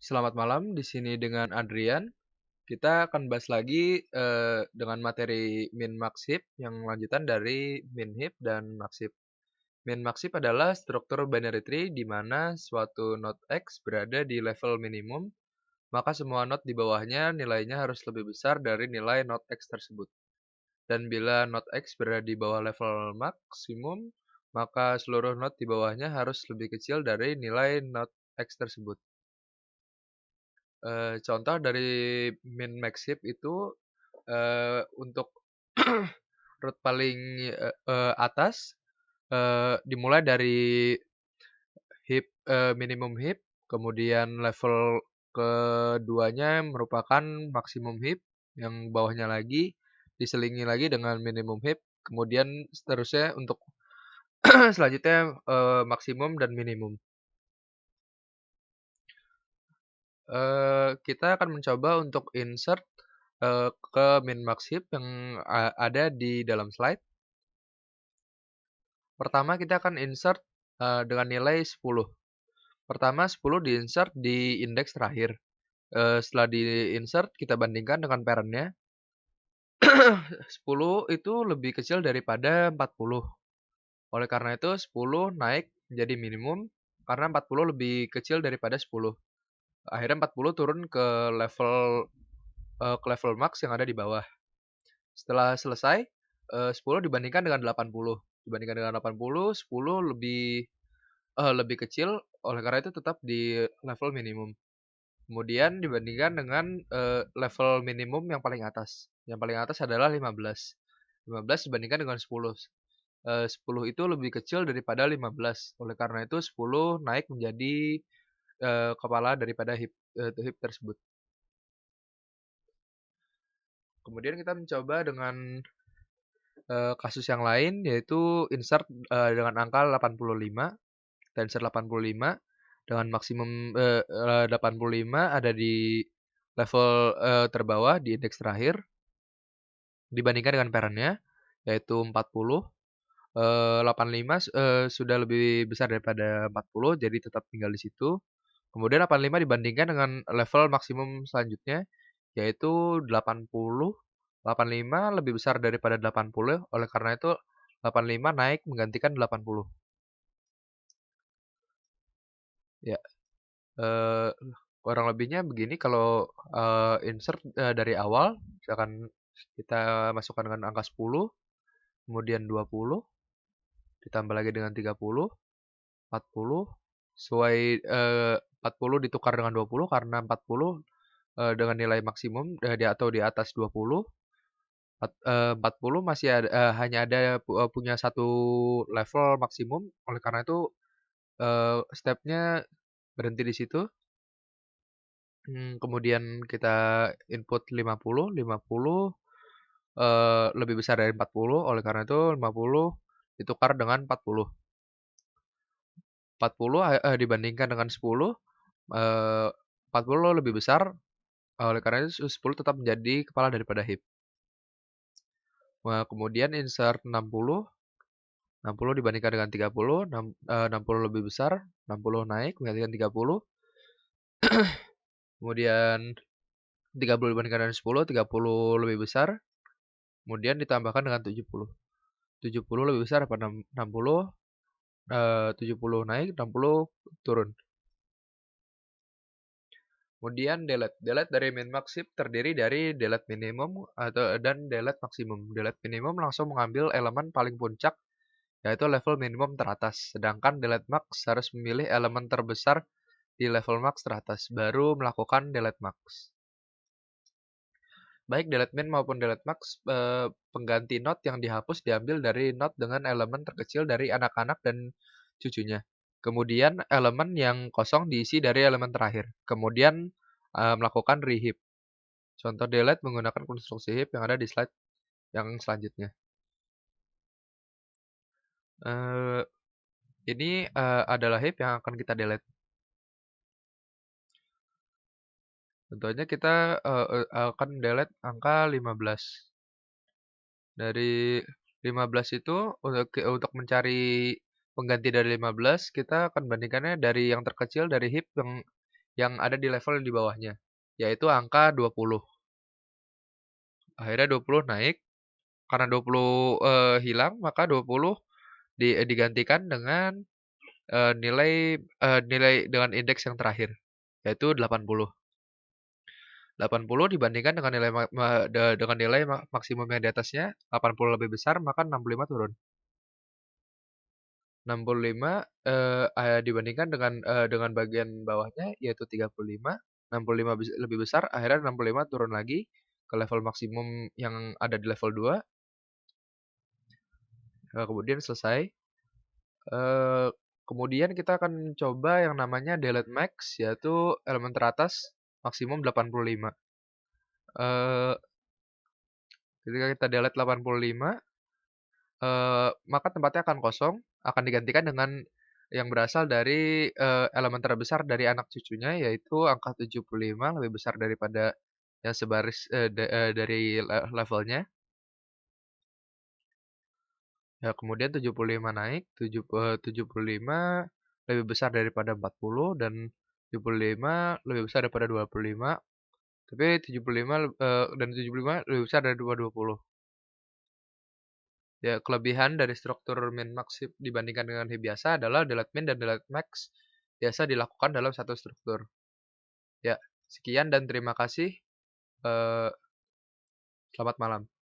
Selamat malam, di sini dengan Adrian. Kita akan bahas lagi dengan materi min max heap yang lanjutan dari min heap dan max heap. Min max heap adalah struktur binary tree di mana suatu node X berada di level minimum, maka semua node di bawahnya nilainya harus lebih besar dari nilai node X tersebut. Dan bila node X berada di bawah level maksimum, maka seluruh node di bawahnya harus lebih kecil dari nilai node X tersebut. Contoh dari min max heap itu, untuk root paling, atas, dimulai dari minimum heap, kemudian level keduanya merupakan maksimum heap, yang bawahnya lagi diselingi lagi dengan minimum heap, kemudian seterusnya untuk selanjutnya, maksimum dan minimum. Kita akan mencoba untuk insert ke min max heap yang ada di dalam slide. Pertama kita akan insert dengan nilai 10. Pertama 10 di-insert di indeks terakhir. Setelah di-insert kita bandingkan dengan parent-nya. 10 itu lebih kecil daripada 40. Oleh karena itu 10 naik menjadi minimum karena 40 lebih kecil daripada 10. Akhirnya 40 turun ke level max yang ada di bawah. Setelah selesai, 10 dibandingkan dengan 80. Dibandingkan dengan 80, 10 lebih kecil, oleh karena itu tetap di level minimum. Kemudian dibandingkan dengan level minimum yang paling atas. Yang paling atas adalah 15. 15 dibandingkan dengan 10. 10 itu lebih kecil daripada 15. Oleh karena itu 10 naik menjadi kepala daripada heap tersebut. Kemudian kita mencoba dengan kasus yang lain, yaitu insert dengan angka 85. Kita insert 85 dengan maksimum 85 ada di level terbawah di indeks terakhir dibandingkan dengan parent-nya, yaitu 40. 85 sudah lebih besar daripada 40, jadi tetap tinggal di situ. Kemudian 85 dibandingkan dengan level maksimum selanjutnya, yaitu 80. 85 lebih besar daripada 80, oleh karena itu 85 naik menggantikan 80. Ya, kurang lebihnya begini kalau insert dari awal, misalkan kita masukkan dengan angka 10, kemudian 20, ditambah lagi dengan 30, 40, sesuai 40 ditukar dengan 20 karena 40 dengan nilai maksimum atau di atas 20. 40 masih ada, hanya ada punya satu level maksimum, oleh karena itu stepnya berhenti di situ. Kemudian kita input 50, 50 lebih besar dari 40, oleh karena itu 50 ditukar dengan 40. 40 dibandingkan dengan 10, 40 lebih besar, oleh karena itu 10 tetap menjadi kepala daripada heap. Nah, kemudian insert 60, 60 dibandingkan dengan 30, 60 lebih besar, 60 naik menggantikan 30. Kemudian 30 dibandingkan dengan 10, 30 lebih besar, kemudian ditambahkan dengan 70. 70 lebih besar daripada 60, 70 naik, 60 turun. Kemudian delete. Delete dari min max heap terdiri dari delete minimum dan delete maksimum. Delete minimum langsung mengambil elemen paling puncak, yaitu level minimum teratas. Sedangkan delete max harus memilih elemen terbesar di level max teratas, baru melakukan delete max. Baik delete min maupun delete max, pengganti node yang dihapus diambil dari node dengan elemen terkecil dari anak-anak dan cucunya. Kemudian elemen yang kosong diisi dari elemen terakhir. Kemudian melakukan reheap. Contoh delete menggunakan konstruksi heap yang ada di slide yang selanjutnya. Ini adalah heap yang akan kita delete. Contohnya kita akan delete angka 15. Dari 15 itu untuk mencari pengganti dari 15, kita akan bandingkannya dari yang terkecil dari heap yang ada di level di bawahnya, yaitu angka 20. Akhirnya 20 naik, karena 20, hilang, maka 20 digantikan dengan, nilai dengan indeks yang terakhir, yaitu 80. 80 dibandingkan dengan nilai ma ma de dengan nilai maksimum yang di atasnya, 80 lebih besar, maka 65 turun. 65, dibandingkan dengan bagian bawahnya, yaitu 35, 65 lebih besar, akhirnya 65 turun lagi ke level maksimum yang ada di level 2, kemudian selesai. Eee, Kemudian kita akan coba yang namanya delete max, yaitu elemen teratas maksimum 85. Eee, Ketika kita delete 85, maka tempatnya akan kosong, akan digantikan dengan yang berasal dari, elemen terbesar dari anak cucunya, yaitu angka 75 lebih besar daripada yang sebaris, dari levelnya. Ya, kemudian 75 naik, 75 lebih besar daripada 40 dan 75 lebih besar daripada 25, tapi 75, dan 75 lebih besar dari 20. Ya, kelebihan dari struktur min max dibandingkan dengan yang biasa adalah delete min dan delete max biasa dilakukan dalam satu struktur. Ya, sekian dan terima kasih. Eee, Selamat malam.